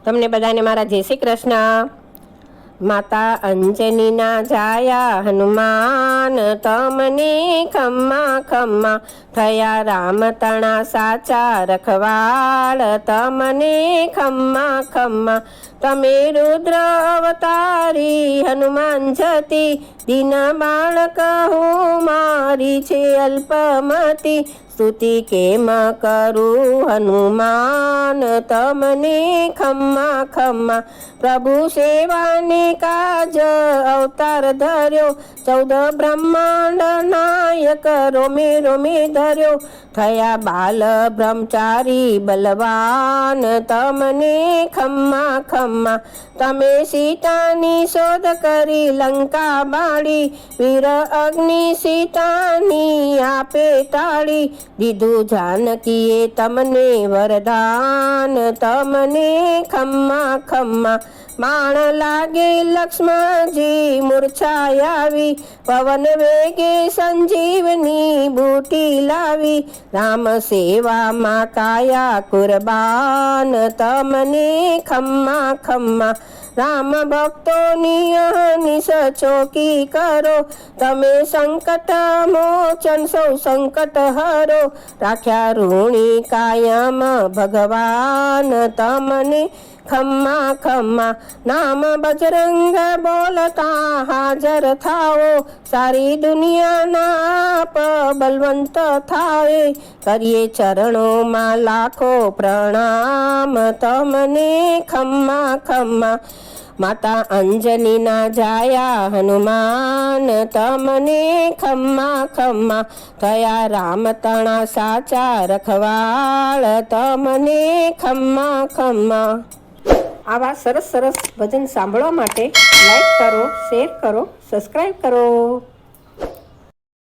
તમને બધાને મારા જય શ્રી કૃષ્ણ। માતા અંજનીના જાયા હનુમાન, તમને ખમ્મા ખમ્મા થયા રામ તણા સાચા રખવાળ, તમને ખમ્મા ખમ્મા। તમે રુદ્ર અવતારી હનુમાન જતી, દીન બાળક હું મારી છે અલ્પમતી, સ્તુતિ કેમ કરું હનુમાન, તમને ખમ્મા ખમ્મા। પ્રભુ સેવાને કાજ અવતાર ધર્યો, 14 બ્રહ્માંડ નાયક રોમે રોમે ધર્યો, થયા બાલ બ્રહ્મચારી બલવાન, તમને ખમ્મા ખમ્મા। તમે સીતાની શોધ કરી લંકા બાળી, વીર અગ્નિ સીતાની આપે ટાળી, દીધું જાનકીએ તમને વરદાન, તમને ખમ્મા ખમ્મા। બાણ લાગે લક્ષ્મણજી મૂર્છા આવી, પવન વેગે સંજીવની બૂટી લાવી, રામ સેવામાં કાયા કુરબાન, તમને ખમ્મા ખમ્મા। રામ ભક્તોની અહર્નિશ ચોકી કરો, તમે સંકટ મોચન સૌ સંકટ હરો, રાખ્યા ઋણી કાયમ ભગવાન, તમને ખમ્મા ખમ્મા। નામ બજરંગ બોલતા હાજર થાઓ, સારી દુનિયાના આપ બલવંત થાય, કરીએ ચરણોમાં લાખો પ્રણામ, તમને ખમ્મા ખમ્મા। માતા અંજનીના જાયા હનુમાન, તમને ખમ્મા ખમ્મા થયા રામ તણા સાચા રખવાળ, તમને ખમ્મા ખમ્મા। આવા સરસ સરસ ભજન સાંભળવા માટે લાઈક કરો, શેર કરો, સબસ્ક્રાઈબ કરો।